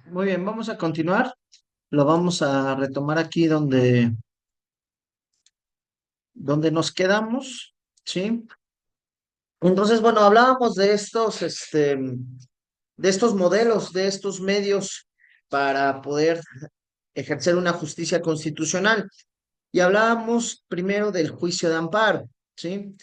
Muy bien, vamos a continuar. Lo vamos a retomar aquí donde nos quedamos, ¿sí? Entonces, bueno, hablábamos de de estos modelos, de estos medios para poder ejercer una justicia constitucional. Y hablábamos primero del juicio de amparo, ¿sí?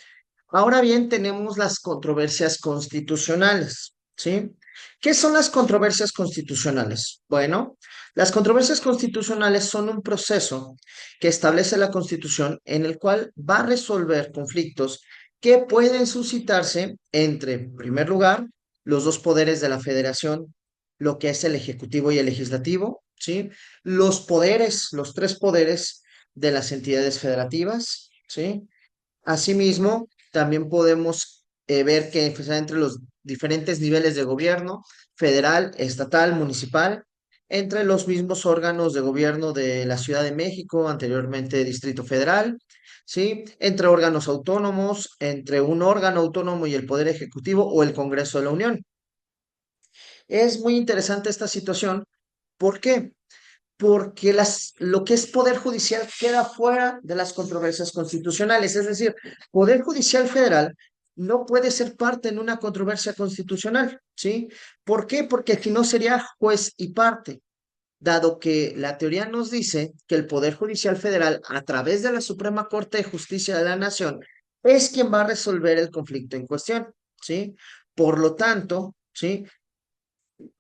Ahora bien, tenemos las controversias constitucionales, ¿sí? ¿Qué son las controversias constitucionales? Bueno, las controversias constitucionales son un proceso que establece la Constitución en el cual va a resolver conflictos que pueden suscitarse entre, en primer lugar, los dos poderes de la Federación, lo que es el Ejecutivo y el Legislativo, ¿sí? Los poderes, los tres poderes de las entidades federativas, ¿sí? Asimismo, también podemos ver que pues, entre los diferentes niveles de gobierno, federal, estatal, municipal, entre los mismos órganos de gobierno de la Ciudad de México, anteriormente Distrito Federal, ¿sí? Entre órganos autónomos, entre un órgano autónomo y el Poder Ejecutivo o el Congreso de la Unión. Es muy interesante esta situación. ¿Por qué? Porque lo que es poder judicial queda fuera de las controversias constitucionales. Es decir, poder judicial federal no puede ser parte en una controversia constitucional, ¿sí? ¿Por qué? Porque si no sería juez y parte, dado que la teoría nos dice que el poder judicial federal, a través de la Suprema Corte de Justicia de la Nación, es quien va a resolver el conflicto en cuestión, ¿sí? Por lo tanto, ¿sí?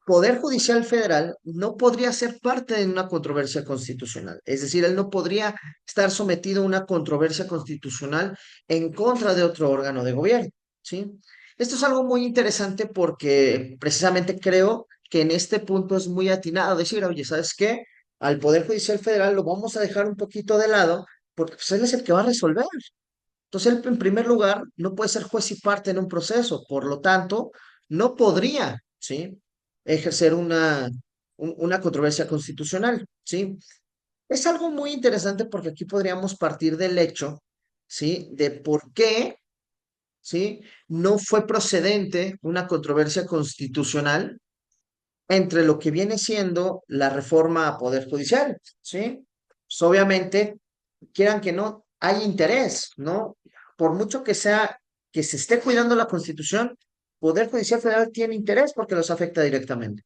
Poder Judicial Federal no podría ser parte de una controversia constitucional. Es decir, él no podría estar sometido a una controversia constitucional en contra de otro órgano de gobierno, ¿sí? Esto es algo muy interesante porque precisamente creo que en este punto es muy atinado decir, oye, ¿sabes qué? Al Poder Judicial Federal lo vamos a dejar un poquito de lado porque pues, él es el que va a resolver. Entonces, él, en primer lugar, no puede ser juez y parte en un proceso, por lo tanto, no podría, ¿sí? Ejercer una controversia constitucional, ¿sí? Es algo muy interesante porque aquí podríamos partir del hecho, ¿sí? De por qué, ¿sí? No fue procedente una controversia constitucional entre lo que viene siendo la reforma a Poder Judicial, ¿sí? Pues obviamente, quieran que no, hay interés, ¿no? Por mucho que sea que se esté cuidando la Constitución, Poder Judicial Federal tiene interés porque los afecta directamente.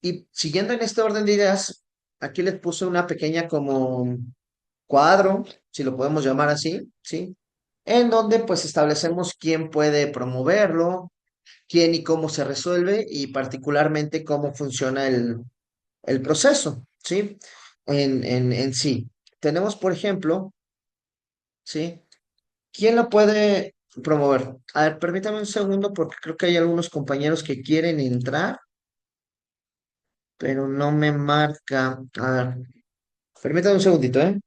Y siguiendo en este orden de ideas, aquí les puse una pequeña como cuadro, si lo podemos llamar así, ¿sí? En donde pues establecemos quién puede promoverlo, quién y cómo se resuelve y particularmente cómo funciona el proceso, ¿sí? En sí. Tenemos, por ejemplo, ¿sí? ¿Quién lo puede promover? A ver, permítame un segundo porque creo que hay algunos compañeros que quieren entrar, pero no me marca. A ver, permítame un segundito, ¿eh?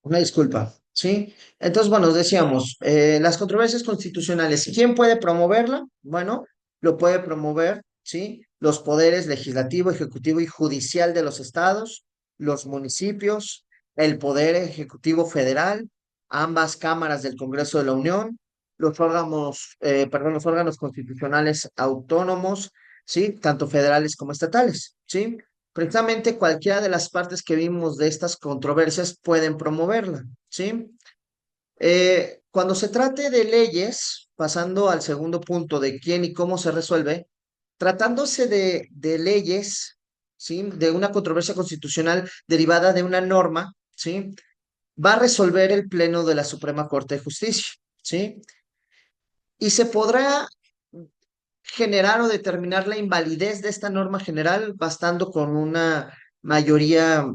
Una disculpa, ¿sí? Entonces, bueno, decíamos, las controversias constitucionales, ¿quién puede promoverla? Bueno, lo puede promover, ¿sí? Los poderes legislativo, ejecutivo y judicial de los estados, los municipios, el poder ejecutivo federal, ambas cámaras del Congreso de la Unión, los órganos constitucionales autónomos, ¿sí? Tanto federales como estatales, ¿sí? Precisamente cualquiera de las partes que vimos de estas controversias pueden promoverla, ¿sí? Cuando se trate de leyes, pasando al segundo punto de quién y cómo se resuelve, tratándose de leyes, ¿sí? De una controversia constitucional derivada de una norma, ¿sí? Va a resolver el Pleno de la Suprema Corte de Justicia, ¿sí? Y se podrá generar o determinar la invalidez de esta norma general bastando con una mayoría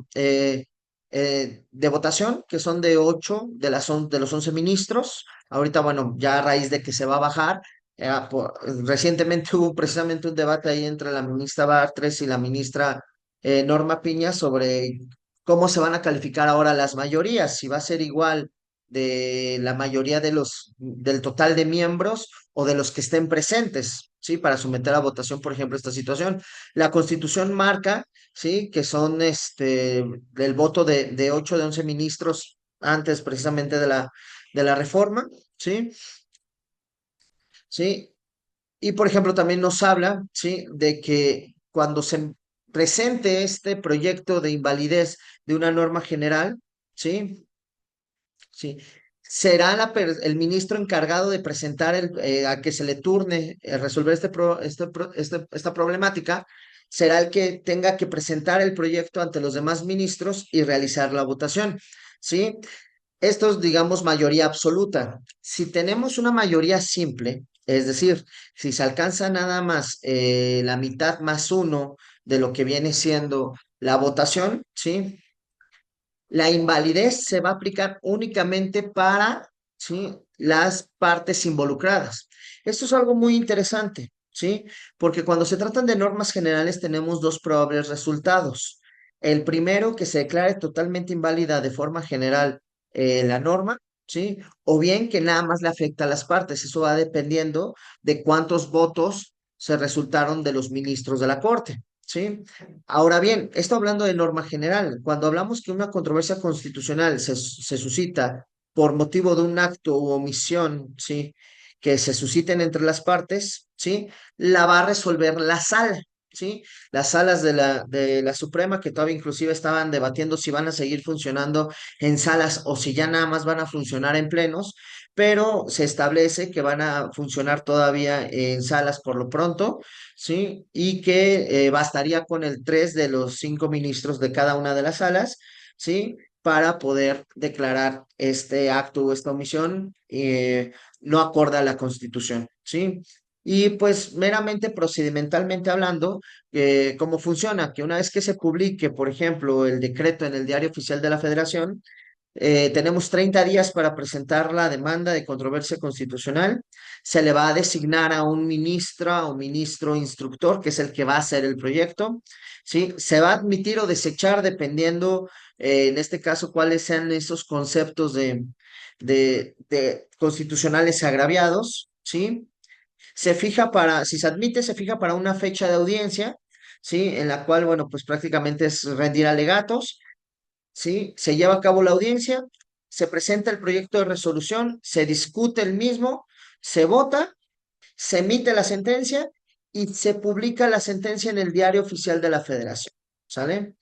de votación, que son de 8 de los 11 ministros. Ahorita, bueno, ya a raíz de que se va a bajar, recientemente hubo precisamente un debate ahí entre la ministra Bartres y la ministra Norma Piña sobre cómo se van a calificar ahora las mayorías, si va a ser igual de la mayoría del total de miembros o de los que estén presentes, ¿sí? Para someter a votación, por ejemplo, esta situación. La Constitución marca, ¿sí? Que son del voto de 8 de 11 ministros antes precisamente de la reforma, ¿sí? ¿Sí? Y por ejemplo, también nos habla, ¿sí? De que cuando se presente este proyecto de invalidez de una norma general, ¿sí? Sí. Será el ministro encargado de presentar a que se le turne resolver esta problemática, será el que tenga que presentar el proyecto ante los demás ministros y realizar la votación, ¿sí? Esto es, digamos, mayoría absoluta. Si tenemos una mayoría simple, es decir, si se alcanza nada más la mitad más uno de lo que viene siendo la votación, ¿sí? La invalidez se va a aplicar únicamente para, ¿sí? Las partes involucradas. Esto es algo muy interesante, ¿sí? Porque cuando se tratan de normas generales tenemos dos probables resultados. El primero, que se declare totalmente inválida de forma general la norma, ¿sí? O bien que nada más le afecta a las partes. Eso va dependiendo de cuántos votos se resultaron de los ministros de la Corte, ¿sí? Ahora bien, esto hablando de norma general, cuando hablamos que una controversia constitucional se suscita por motivo de un acto u omisión, ¿sí? Que se susciten entre las partes, ¿sí? La va a resolver la sala, ¿sí? Las salas de la Suprema, que todavía inclusive estaban debatiendo si van a seguir funcionando en salas o si ya nada más van a funcionar en plenos, pero se establece que van a funcionar todavía en salas por lo pronto, ¿sí? Y que bastaría con el 3 de los 5 ministros de cada una de las salas, ¿sí? Para poder declarar este acto o esta omisión no acorde a la Constitución, ¿sí? Y pues meramente procedimentalmente hablando, ¿cómo funciona? Que una vez que se publique, por ejemplo, el decreto en el Diario Oficial de la Federación, tenemos 30 días para presentar la demanda de controversia constitucional. Se le va a designar a un ministra o ministro instructor, que es el que va a hacer el proyecto. ¿Sí? Se va a admitir o desechar dependiendo, en este caso, cuáles sean esos conceptos de constitucionales agraviados. ¿Sí? Si se admite, se fija para una fecha de audiencia, ¿sí? En la cual, bueno, pues prácticamente es rendir alegatos. ¿Sí? Se lleva a cabo la audiencia, se presenta el proyecto de resolución, se discute el mismo, se vota, se emite la sentencia y se publica la sentencia en el Diario Oficial de la Federación. ¿Sale?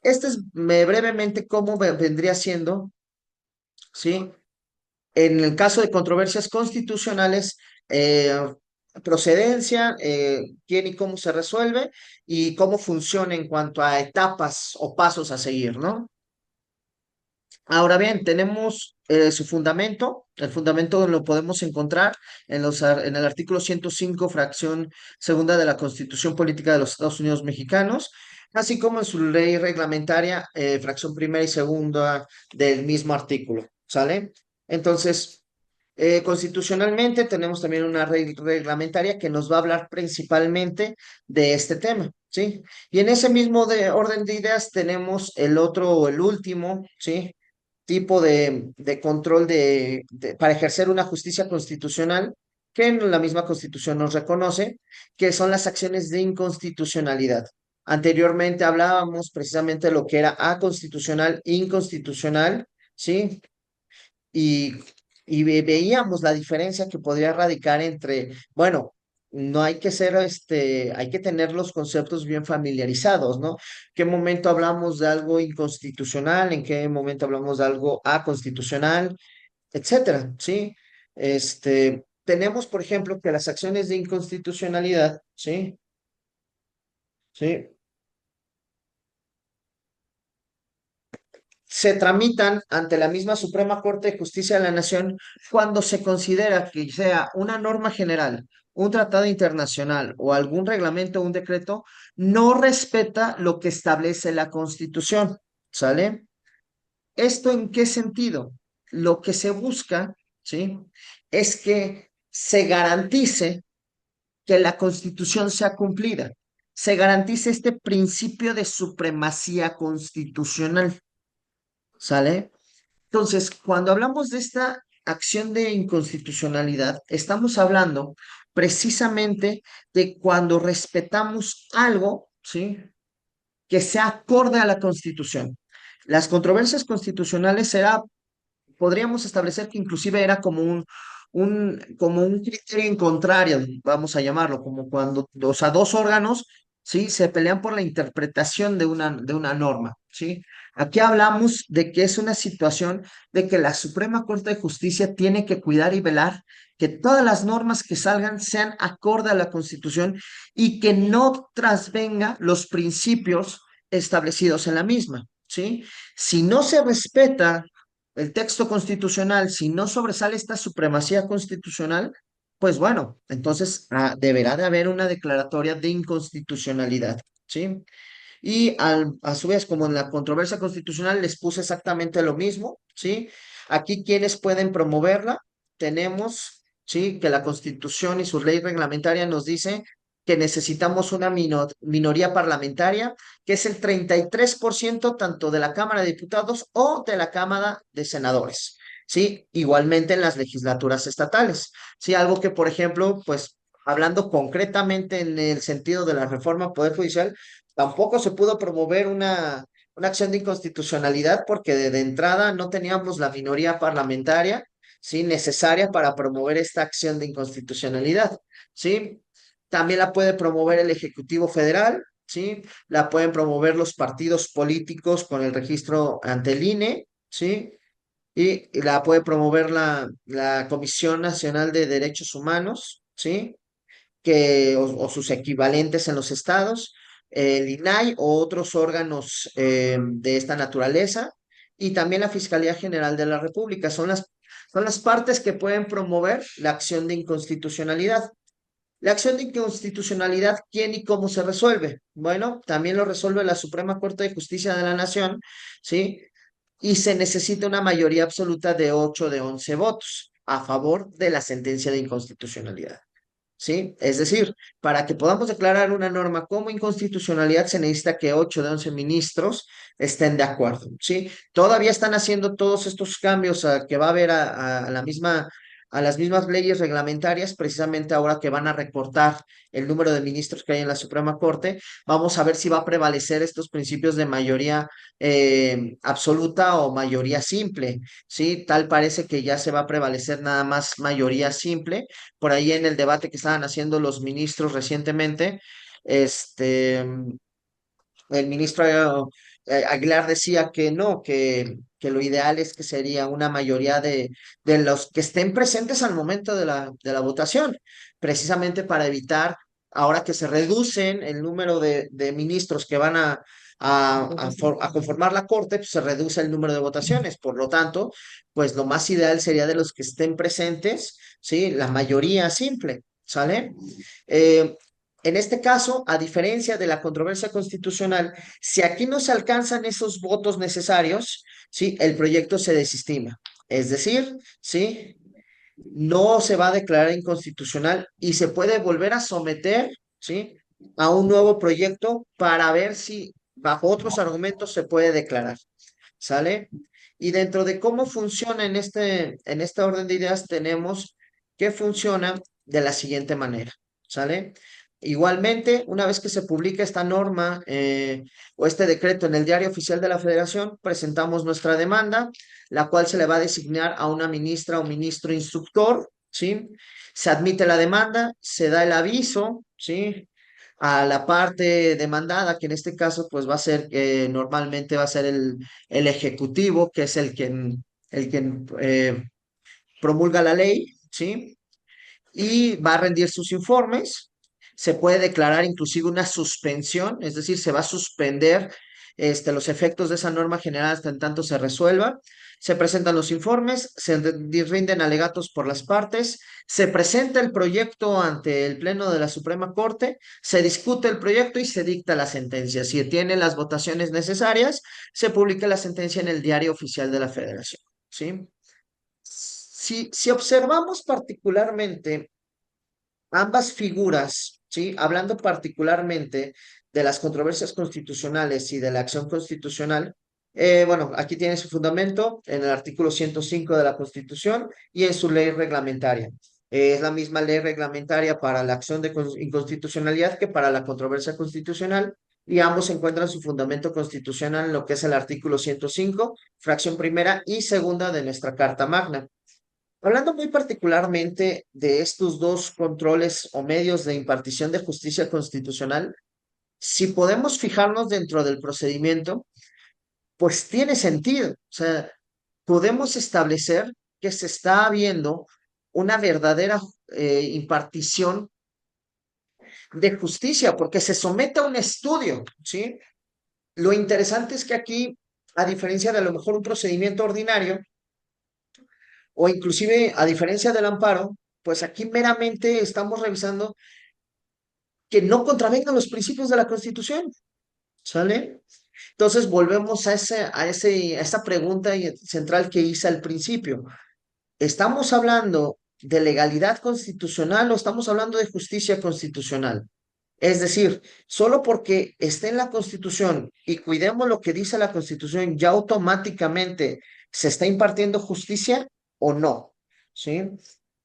Este es brevemente cómo vendría siendo, ¿sí? En el caso de controversias constitucionales, procedencia, quién y cómo se resuelve y cómo funciona en cuanto a etapas o pasos a seguir, ¿no? Ahora bien, tenemos su fundamento. El fundamento lo podemos encontrar en el artículo 105, fracción segunda de la Constitución Política de los Estados Unidos Mexicanos, así como en su ley reglamentaria, fracción primera y segunda del mismo artículo. ¿Sale? Entonces, constitucionalmente tenemos también una ley reglamentaria que nos va a hablar principalmente de este tema. ¿Sí? Y en ese mismo orden de ideas tenemos el otro o el último, ¿sí? Tipo de control para ejercer una justicia constitucional que en la misma Constitución nos reconoce, que son las acciones de inconstitucionalidad. Anteriormente hablábamos precisamente de lo que era aconstitucional, inconstitucional, ¿sí? Y, y veíamos la diferencia que podría radicar entre, bueno, no hay que ser, hay que tener los conceptos bien familiarizados, ¿no? ¿Qué momento hablamos de algo inconstitucional? ¿En qué momento hablamos de algo aconstitucional? Etcétera, ¿sí? Tenemos, por ejemplo, que las acciones de inconstitucionalidad, ¿sí? ¿Sí? se tramitan ante la misma Suprema Corte de Justicia de la Nación cuando se considera que sea una norma general, un tratado internacional o algún reglamento o un decreto, no respeta lo que establece la Constitución. ¿Sale? ¿Esto en qué sentido? Lo que se busca, ¿sí? Es que se garantice que la Constitución sea cumplida, se garantice este principio de supremacía constitucional, ¿sale? Entonces, cuando hablamos de esta acción de inconstitucionalidad, estamos hablando precisamente de cuando respetamos algo, ¿sí? Que sea acorde a la Constitución. Las controversias constitucionales podríamos establecer que inclusive era como como un criterio en contrario, vamos a llamarlo, como cuando, o sea, dos órganos, ¿sí? Se pelean por la interpretación de una norma, ¿sí? Aquí hablamos de que es una situación de que la Suprema Corte de Justicia tiene que cuidar y velar que todas las normas que salgan sean acorde a la Constitución y que no trasvenga los principios establecidos en la misma, ¿sí? Si no se respeta el texto constitucional, si no sobresale esta supremacía constitucional, pues bueno, entonces deberá de haber una declaratoria de inconstitucionalidad, ¿sí? Y a su vez, como en la controversia constitucional, les puse exactamente lo mismo, ¿sí? Aquí quienes pueden promoverla, tenemos, ¿sí? Que la Constitución y su ley reglamentaria nos dice que necesitamos una minoría parlamentaria, que es el 33% tanto de la Cámara de Diputados o de la Cámara de Senadores, ¿sí? Igualmente en las legislaturas estatales, ¿sí? Algo que, por ejemplo, pues hablando concretamente en el sentido de la reforma al Poder Judicial, tampoco se pudo promover una acción de inconstitucionalidad porque de entrada no teníamos la minoría parlamentaria, ¿sí? Necesaria para promover esta acción de inconstitucionalidad, ¿sí? También la puede promover el Ejecutivo Federal, ¿sí? La pueden promover los partidos políticos con el registro ante el INE, ¿sí? Y la puede promover la Comisión Nacional de Derechos Humanos, ¿sí? O sus equivalentes en los estados, el INAI o otros órganos de esta naturaleza, y también la Fiscalía General de la República. Son las partes que pueden promover la acción de inconstitucionalidad. La acción de inconstitucionalidad, ¿quién y cómo se resuelve? Bueno, también lo resuelve la Suprema Corte de Justicia de la Nación, ¿sí? Y se necesita una mayoría absoluta de 8 de 11 votos a favor de la sentencia de inconstitucionalidad. ¿Sí? Es decir, para que podamos declarar una norma como inconstitucionalidad se necesita que 8 de 11 ministros estén de acuerdo, ¿sí? Todavía están haciendo todos estos cambios que va a haber a la a las mismas leyes reglamentarias, precisamente ahora que van a recortar el número de ministros que hay en la Suprema Corte. Vamos a ver si va a prevalecer estos principios de mayoría absoluta o mayoría simple, ¿sí? Tal parece que ya se va a prevalecer nada más mayoría simple por ahí en el debate que estaban haciendo los ministros recientemente, este, el ministro Aguilar decía que no, que lo ideal es que sería una mayoría de los que estén presentes al momento de de la votación, precisamente para evitar, ahora que se reducen el número de ministros que van a conformar la Corte, pues se reduce el número de votaciones. Por lo tanto, pues lo más ideal sería de los que estén presentes, ¿sí? La mayoría simple, ¿sale? Eh, en este caso, a diferencia de la controversia constitucional, si aquí no se alcanzan esos votos necesarios, ¿sí? El proyecto se desestima. Es decir, ¿sí? No se va a declarar inconstitucional y se puede volver a someter, ¿sí? A un nuevo proyecto para ver si bajo otros argumentos se puede declarar. ¿Sale? Y dentro de cómo funciona en esta orden de ideas, tenemos que funciona de la siguiente manera, ¿sale? Igualmente, una vez que se publica esta norma o este decreto en el Diario Oficial de la Federación, presentamos nuestra demanda, la cual se le va a designar a una ministra o ministro instructor, ¿sí? Se admite la demanda, se da el aviso, ¿sí? A la parte demandada, que en este caso pues va a ser, normalmente va a ser el ejecutivo, que es el quien promulga la ley, ¿sí? Y va a rendir sus informes. Se puede declarar inclusive una suspensión, es decir, se va a suspender los efectos de esa norma general hasta en tanto se resuelva. Se presentan los informes, rinden alegatos por las partes, se presenta el proyecto ante el Pleno de la Suprema Corte, se discute el proyecto y se dicta la sentencia. Si tiene las votaciones necesarias, se publica la sentencia en el Diario Oficial de la Federación. ¿Sí? Si observamos particularmente ambas figuras, ¿sí? Hablando particularmente de las controversias constitucionales y de la acción constitucional, bueno, aquí tiene su fundamento en el artículo 105 de la Constitución y en su ley reglamentaria. Es la misma ley reglamentaria para la acción de inconstitucionalidad que para la controversia constitucional, y ambos encuentran su fundamento constitucional en lo que es el artículo 105, fracción primera y segunda de nuestra Carta Magna. Hablando muy particularmente de estos dos controles o medios de impartición de justicia constitucional, si podemos fijarnos dentro del procedimiento, pues tiene sentido. O sea, podemos establecer que se está habiendo una verdadera impartición de justicia, porque se somete a un estudio, ¿sí? Lo interesante es que aquí, a diferencia de a lo mejor un procedimiento ordinario, o inclusive a diferencia del amparo, pues aquí meramente estamos revisando que no contravengan los principios de la Constitución, ¿sale? Entonces volvemos a esa pregunta central que hice al principio. ¿Estamos hablando de legalidad constitucional o estamos hablando de justicia constitucional? Es decir, solo porque esté en la Constitución y cuidemos lo que dice la Constitución, ya automáticamente se está impartiendo justicia o no, ¿sí?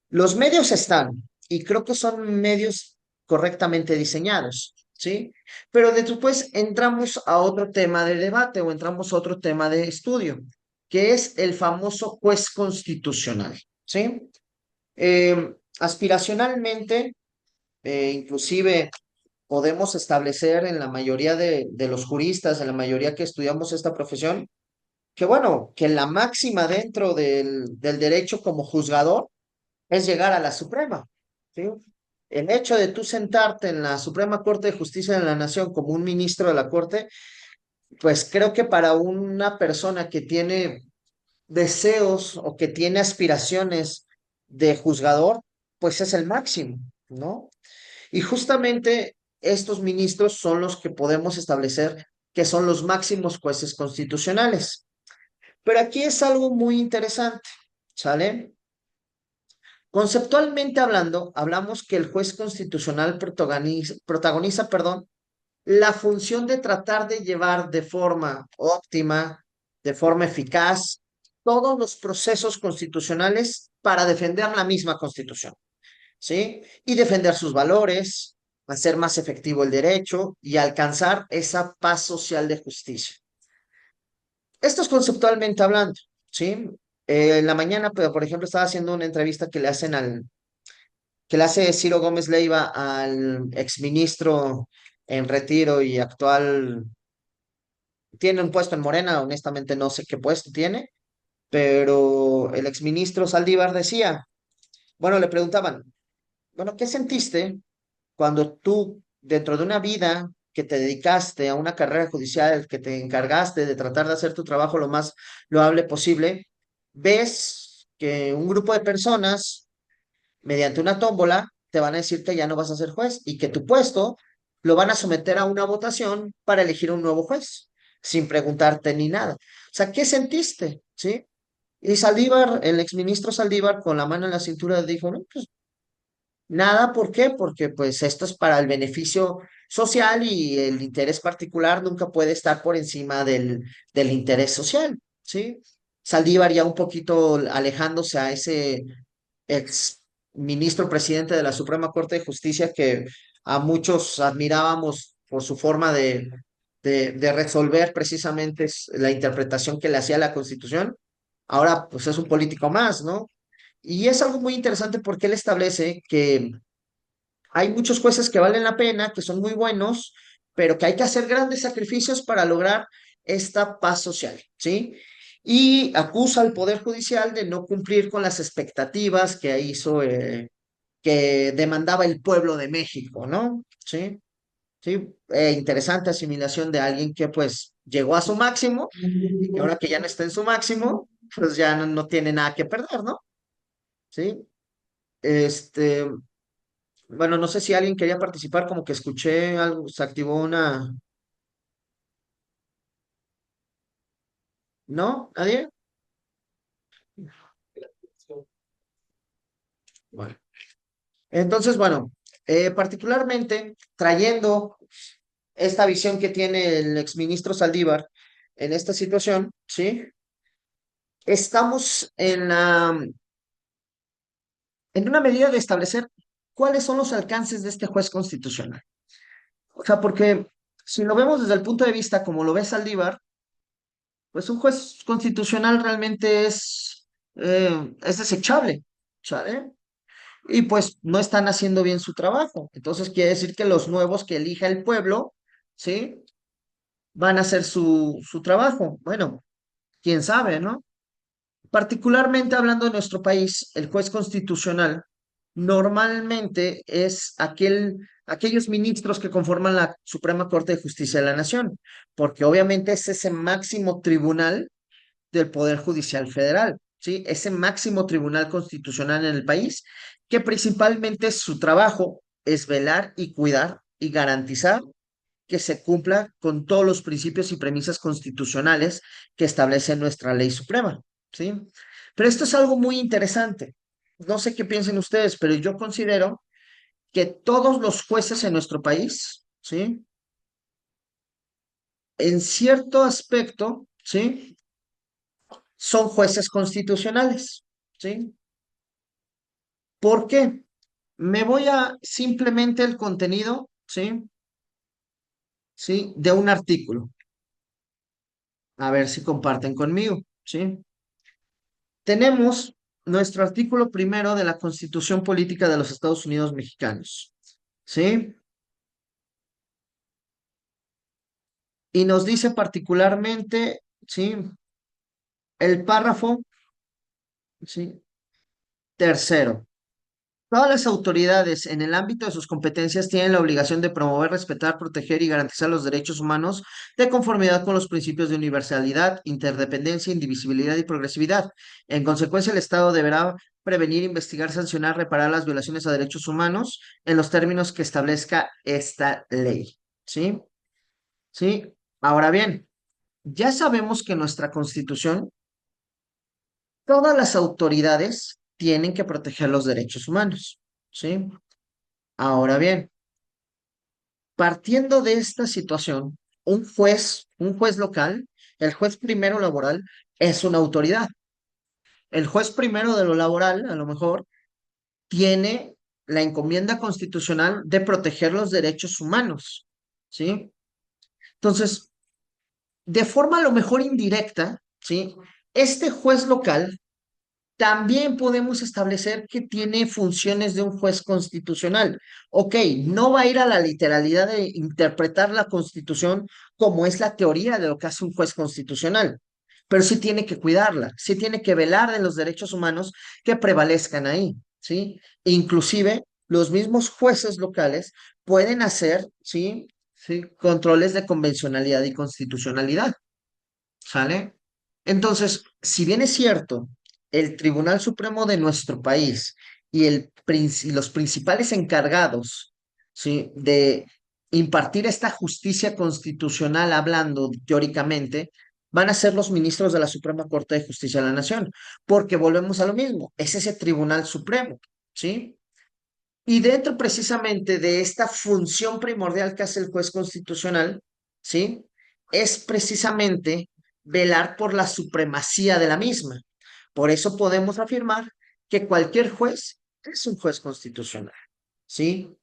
Los medios están, y creo que son medios correctamente diseñados, ¿sí? Pero después entramos a otro tema de debate o entramos a otro tema de estudio, que es el famoso juez constitucional, ¿sí? Aspiracionalmente, inclusive podemos establecer en la mayoría de los juristas, en la mayoría que estudiamos esta profesión, que bueno, que la máxima dentro del derecho como juzgador es llegar a la Suprema, ¿sí? El hecho de tú sentarte en la Suprema Corte de Justicia de la Nación como un ministro de la Corte, pues creo que para una persona que tiene deseos o que tiene aspiraciones de juzgador, pues es el máximo, ¿no? Y justamente estos ministros son los que podemos establecer que son los máximos jueces constitucionales. Pero aquí es algo muy interesante, ¿sale? Conceptualmente hablando, hablamos que el juez constitucional protagoniza, perdón, la función de tratar de llevar de forma óptima, de forma eficaz, todos los procesos constitucionales para defender la misma Constitución, ¿sí? Y defender sus valores, hacer más efectivo el derecho y alcanzar esa paz social de justicia. Esto es conceptualmente hablando, ¿sí? En la mañana, pero, por ejemplo, estaba haciendo una entrevista que le hace Ciro Gómez Leiva al exministro en retiro y actual, tiene un puesto en Morena, honestamente no sé qué puesto tiene, pero el exministro Saldívar decía, bueno, le preguntaban, bueno, ¿qué sentiste cuando tú, dentro de una vida que te dedicaste a una carrera judicial, que te encargaste de tratar de hacer tu trabajo lo más loable posible, ves que un grupo de personas mediante una tómbola, te van a decir que ya no vas a ser juez y que tu puesto lo van a someter a una votación para elegir un nuevo juez, sin preguntarte ni nada? O sea, ¿qué sentiste? ¿Sí? Y Saldívar, el exministro Saldívar, con la mano en la cintura, dijo, no, pues nada, ¿por qué? Porque pues esto es para el beneficio social y el interés particular nunca puede estar por encima del interés social, ¿sí? Saldívar ya un poquito alejándose a ese ex ministro presidente de la Suprema Corte de Justicia que a muchos admirábamos por su forma de resolver precisamente la interpretación que le hacía a la Constitución. Ahora, pues es un político más, ¿no? Y es algo muy interesante porque él establece que hay muchos jueces que valen la pena, que son muy buenos, pero que hay que hacer grandes sacrificios para lograr esta paz social, ¿sí? Y acusa al Poder Judicial de no cumplir con las expectativas que hizo, que demandaba el pueblo de México, ¿no? ¿Sí? ¿sí? Interesante asimilación de alguien que pues llegó a su máximo y que ahora que ya no está en su máximo, pues ya no tiene nada que perder, ¿no? ¿Sí? Este, bueno, no sé si alguien quería participar, como que escuché algo, se activó una, ¿no? ¿Nadie? Bueno. Entonces, bueno, particularmente trayendo esta visión que tiene el exministro Saldívar en esta situación, ¿sí? Estamos en una medida de establecer cuáles son los alcances de este juez constitucional. O sea, porque si lo vemos desde el punto de vista como lo ve Saldívar, pues un juez constitucional realmente es desechable, ¿sale? Y pues no están haciendo bien su trabajo. Entonces quiere decir que los nuevos que elija el pueblo, ¿sí? Van a hacer su trabajo. Bueno, quién sabe, ¿no? Particularmente hablando de nuestro país, el juez constitucional normalmente es aquellos ministros que conforman la Suprema Corte de Justicia de la Nación, porque obviamente es ese máximo tribunal del Poder Judicial Federal, ¿sí? Ese máximo tribunal constitucional en el país, que principalmente su trabajo es velar y cuidar y garantizar que se cumpla con todos los principios y premisas constitucionales que establece nuestra ley suprema, ¿sí? Pero esto es algo muy interesante. No sé qué piensen ustedes, pero yo considero que todos los jueces en nuestro país, ¿sí? En cierto aspecto, ¿sí? Son jueces constitucionales, ¿sí? ¿Por qué? Me voy a simplemente el contenido, ¿sí? ¿Sí? De un artículo. A ver si comparten conmigo, ¿sí? Tenemos nuestro artículo primero de la Constitución Política de los Estados Unidos Mexicanos, ¿sí? Y nos dice particularmente, ¿sí? El párrafo, ¿sí? Tercero. Todas las autoridades en el ámbito de sus competencias tienen la obligación de promover, respetar, proteger y garantizar los derechos humanos de conformidad con los principios de universalidad, interdependencia, indivisibilidad y progresividad. En consecuencia, el Estado deberá prevenir, investigar, sancionar, reparar las violaciones a derechos humanos en los términos que establezca esta ley. ¿Sí? ¿Sí? Ahora bien, ya sabemos que nuestra Constitución, todas las autoridades tienen que proteger los derechos humanos. ¿Sí? Ahora bien, partiendo de esta situación, un juez local, el juez primero laboral, es una autoridad. El juez primero de lo laboral, a lo mejor, tiene la encomienda constitucional de proteger los derechos humanos, ¿sí? Entonces, de forma a lo mejor indirecta, ¿sí? Este juez local también podemos establecer que tiene funciones de un juez constitucional. Ok, no va a ir a la literalidad de interpretar la Constitución como es la teoría de lo que hace un juez constitucional, pero sí tiene que cuidarla, sí tiene que velar de los derechos humanos que prevalezcan ahí, ¿sí? Inclusive los mismos jueces locales pueden hacer, ¿sí? ¿Sí? Controles de convencionalidad y constitucionalidad. ¿Sale? Entonces, si bien es cierto, el Tribunal Supremo de nuestro país y, y los principales encargados, ¿sí? De impartir esta justicia constitucional, hablando teóricamente, van a ser los ministros de la Suprema Corte de Justicia de la Nación, porque volvemos a lo mismo, es ese Tribunal Supremo, ¿sí? Y dentro precisamente de esta función primordial que hace el juez constitucional, ¿sí? Es precisamente velar por la supremacía de la misma. Por eso podemos afirmar que cualquier juez es un juez constitucional, ¿sí?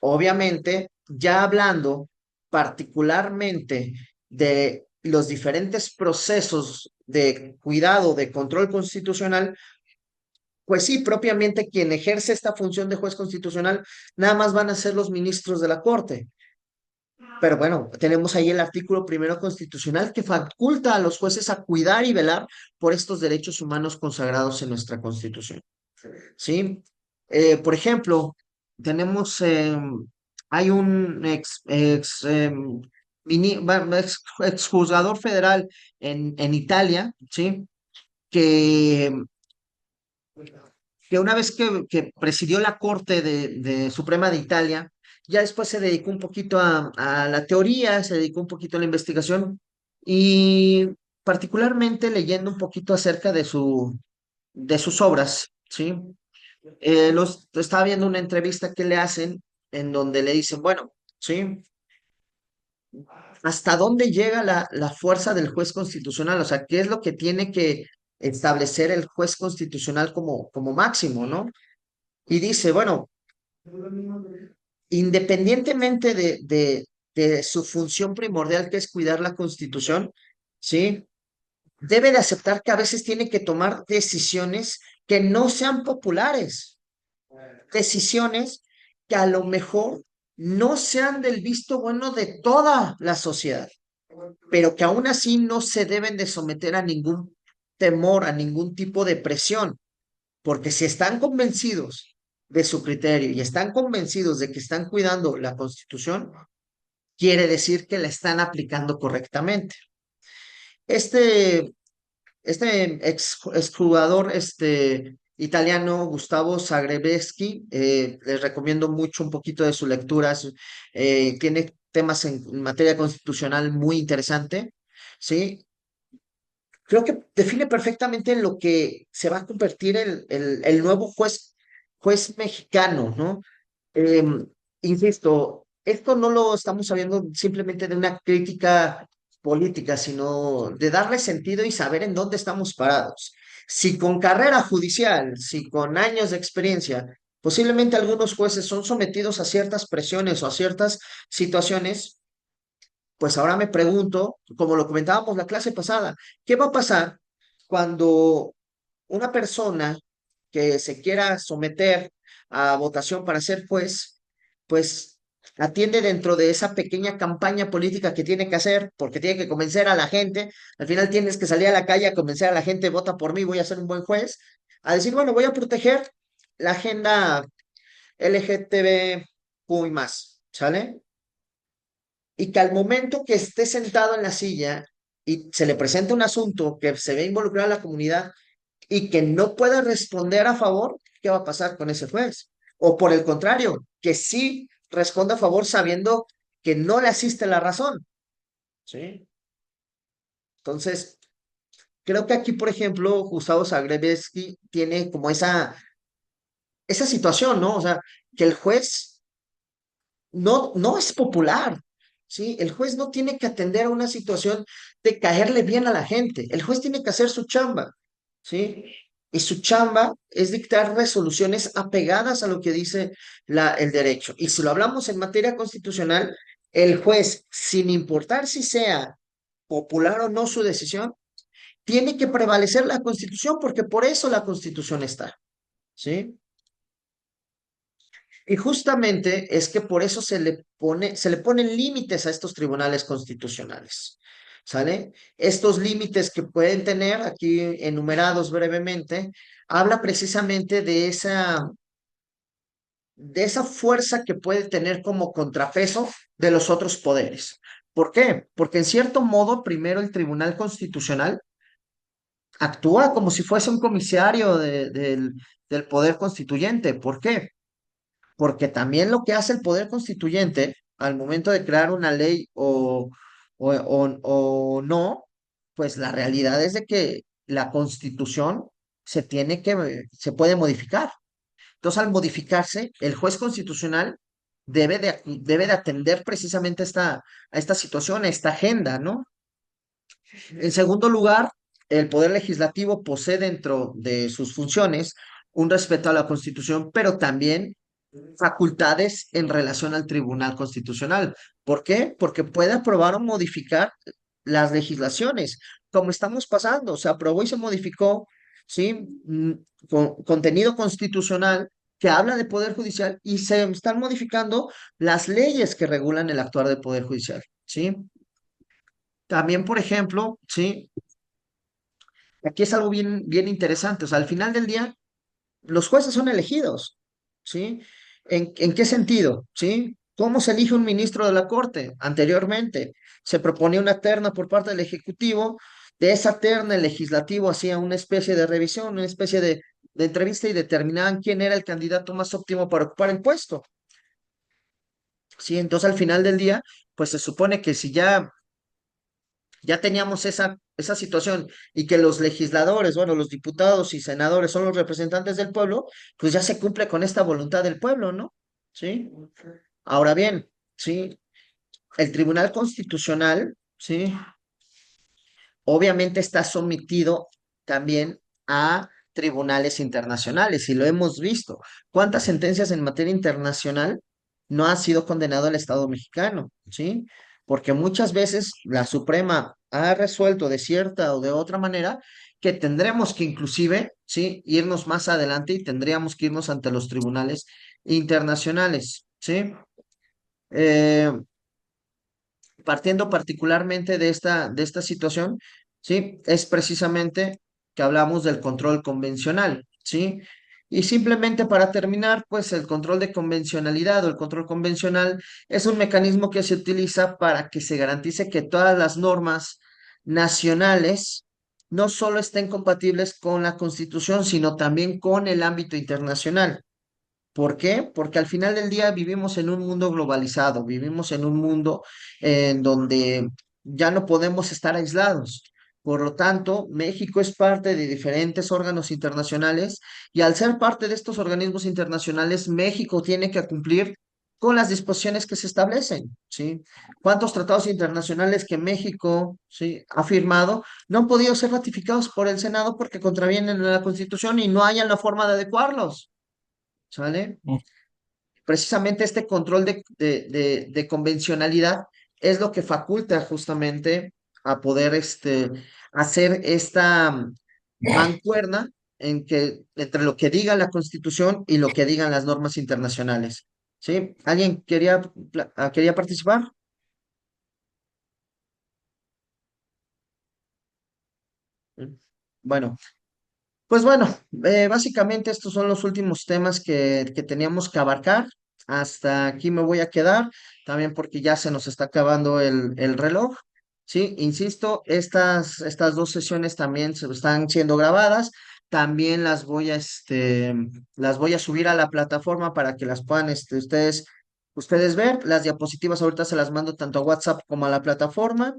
Obviamente, ya hablando particularmente de los diferentes procesos de cuidado, de control constitucional, pues sí, propiamente quien ejerce esta función de juez constitucional, nada más van a ser los ministros de la Corte. Pero bueno, tenemos ahí el artículo primero constitucional que faculta a los jueces a cuidar y velar por estos derechos humanos consagrados en nuestra Constitución. ¿Sí? Por ejemplo, tenemos hay un ex juzgador federal en Italia, ¿sí? Que, que una vez que presidió la Corte de Suprema de Italia, ya después se dedicó un poquito a la teoría, se dedicó un poquito a la investigación y particularmente leyendo un poquito acerca de sus obras, ¿sí? Estaba viendo una entrevista que le hacen en donde le dicen, bueno, ¿sí? ¿Hasta dónde llega la fuerza del juez constitucional? O sea, ¿qué es lo que tiene que establecer el juez constitucional como máximo, ¿no? Y dice, bueno, independientemente de su función primordial, que es cuidar la Constitución, ¿sí? Debe de aceptar que a veces tiene que tomar decisiones que no sean populares, decisiones que a lo mejor no sean del visto bueno de toda la sociedad, pero que aún así no se deben de someter a ningún temor, a ningún tipo de presión, porque si están convencidos de su criterio y están convencidos de que están cuidando la Constitución, quiere decir que la están aplicando correctamente. Este, este exjugador italiano, Gustavo Zagrebeschi, les recomiendo mucho un poquito de su lectura, tiene temas en materia constitucional muy interesante, ¿sí? Creo que define perfectamente en lo que se va a convertir el nuevo juez mexicano, ¿no? Eh, Insisto, esto no lo estamos sabiendo simplemente de una crítica política, sino de darle sentido y saber en dónde estamos parados. Si con carrera judicial, si con años de experiencia, posiblemente algunos jueces son sometidos a ciertas presiones o a ciertas situaciones, pues ahora me pregunto, como lo comentábamos la clase pasada, ¿qué va a pasar cuando una persona que se quiera someter a votación para ser juez, pues atiende dentro de esa pequeña campaña política que tiene que hacer, porque tiene que convencer a la gente, al final tienes que salir a la calle a convencer a la gente, vota por mí, voy a ser un buen juez, a decir, bueno, voy a proteger la agenda LGTB y más, ¿sale? Y que al momento que esté sentado en la silla y se le presenta un asunto que se ve involucrada a la comunidad y que no pueda responder a favor, ¿qué va a pasar con ese juez? O por el contrario, que sí responda a favor sabiendo que no le asiste la razón, ¿sí? Entonces, creo que aquí, por ejemplo, Gustavo Zagrebesky tiene como esa situación, ¿no? O sea, que el juez no es popular, ¿sí? El juez no tiene que atender a una situación de caerle bien a la gente. El juez tiene que hacer su chamba, ¿sí? Y su chamba es dictar resoluciones apegadas a lo que dice el derecho. Y si lo hablamos en materia constitucional, el juez, sin importar si sea popular o no su decisión, tiene que prevalecer la Constitución porque por eso la Constitución está, ¿sí? Y justamente es que por eso se le ponen límites a estos tribunales constitucionales, ¿sale? Estos límites que pueden tener, aquí enumerados brevemente, habla precisamente de esa fuerza que puede tener como contrapeso de los otros poderes. ¿Por qué? Porque en cierto modo, primero el Tribunal Constitucional actúa como si fuese un comisario del poder constituyente. ¿Por qué? Porque también lo que hace el poder constituyente al momento de crear una ley o no, pues la realidad es de que la constitución se puede modificar. Entonces, al modificarse, el juez constitucional debe de atender precisamente a esta situación, a esta agenda, ¿no? En segundo lugar, el Poder Legislativo posee dentro de sus funciones un respeto a la Constitución, pero también facultades en relación al Tribunal Constitucional. ¿Por qué? Porque puede aprobar o modificar las legislaciones, como estamos pasando. Se aprobó y se modificó, ¿sí? Contenido constitucional que habla de Poder Judicial y se están modificando las leyes que regulan el actuar del Poder Judicial, ¿sí? También, por ejemplo, ¿sí? Aquí es algo bien interesante. O sea, al final del día, los jueces son elegidos, ¿sí? En qué sentido? ¿Sí? ¿Cómo se elige un ministro de la Corte? Anteriormente se proponía una terna por parte del Ejecutivo. De esa terna, el legislativo hacía una especie de revisión, una especie de entrevista y determinaban quién era el candidato más óptimo para ocupar el puesto. Sí, entonces al final del día, pues se supone que si ya teníamos esa situación y que los legisladores, bueno, los diputados y senadores son los representantes del pueblo, pues ya se cumple con esta voluntad del pueblo, ¿no? Sí. Ahora bien, sí, el Tribunal Constitucional, sí, obviamente está sometido también a tribunales internacionales y lo hemos visto. ¿Cuántas sentencias en materia internacional no ha sido condenado el Estado mexicano? ¿Sí? Porque muchas veces la Suprema ha resuelto de cierta o de otra manera que tendremos que inclusive, ¿sí? Irnos más adelante y tendríamos que irnos ante los tribunales internacionales, ¿sí? Eh, Partiendo particularmente de esta situación, ¿sí? Es precisamente que hablamos del control convencional, ¿sí? Y simplemente para terminar, pues el control de convencionalidad o el control convencional es un mecanismo que se utiliza para que se garantice que todas las normas nacionales no solo estén compatibles con la Constitución, sino también con el ámbito internacional. ¿Por qué? Porque al final del día vivimos en un mundo globalizado, vivimos en un mundo en donde ya no podemos estar aislados. Por lo tanto, México es parte de diferentes órganos internacionales y al ser parte de estos organismos internacionales, México tiene que cumplir con las disposiciones que se establecen, ¿sí? ¿Cuántos tratados internacionales que México, sí, ha firmado no han podido ser ratificados por el Senado porque contravienen a la Constitución y no hayan la forma de adecuarlos? ¿Sale? Precisamente este control de convencionalidad es lo que faculta justamente a poder hacer esta mancuerna entre lo que diga la Constitución y lo que digan las normas internacionales. ¿Sí? ¿Alguien quería participar? Bueno, pues bueno, básicamente estos son los últimos temas que teníamos que abarcar. Hasta aquí me voy a quedar, también porque ya se nos está acabando el reloj. Sí, insisto, estas dos sesiones también se están siendo grabadas. También las voy a subir a la plataforma para que las puedan ustedes ver. Las diapositivas ahorita se las mando tanto a WhatsApp como a la plataforma.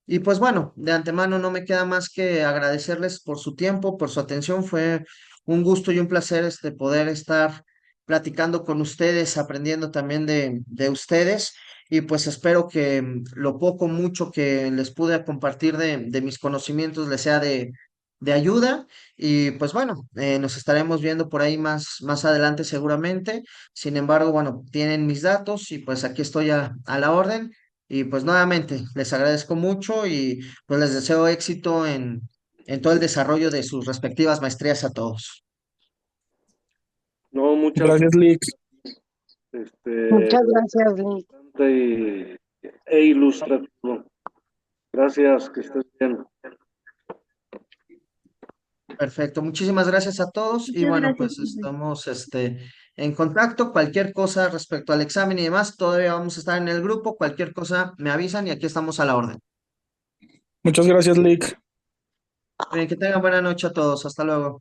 Y pues bueno, de antemano no me queda más que agradecerles por su tiempo, por su atención. Fue un gusto y un placer poder estar platicando con ustedes, aprendiendo también de ustedes. Y pues espero que lo poco, mucho que les pude compartir de mis conocimientos les sea de ayuda. Y pues bueno, nos estaremos viendo por ahí más adelante seguramente. Sin embargo, bueno, tienen mis datos y pues aquí estoy a la orden. Y pues nuevamente les agradezco mucho y pues les deseo éxito en todo el desarrollo de sus respectivas maestrías a todos. No, muchas Gracias, Lick. este, Muchas gracias, Liz. y, e ilustrativo. Gracias, que estés bien. Perfecto, muchísimas gracias a todos y Muchas bueno, gracias, pues profe. estamos en contacto. Cualquier cosa respecto al examen y demás, todavía vamos a estar en el grupo. Cualquier cosa me avisan y aquí estamos a la orden. Muchas gracias, Lick. Bien, que tengan buena noche a todos. Hasta luego.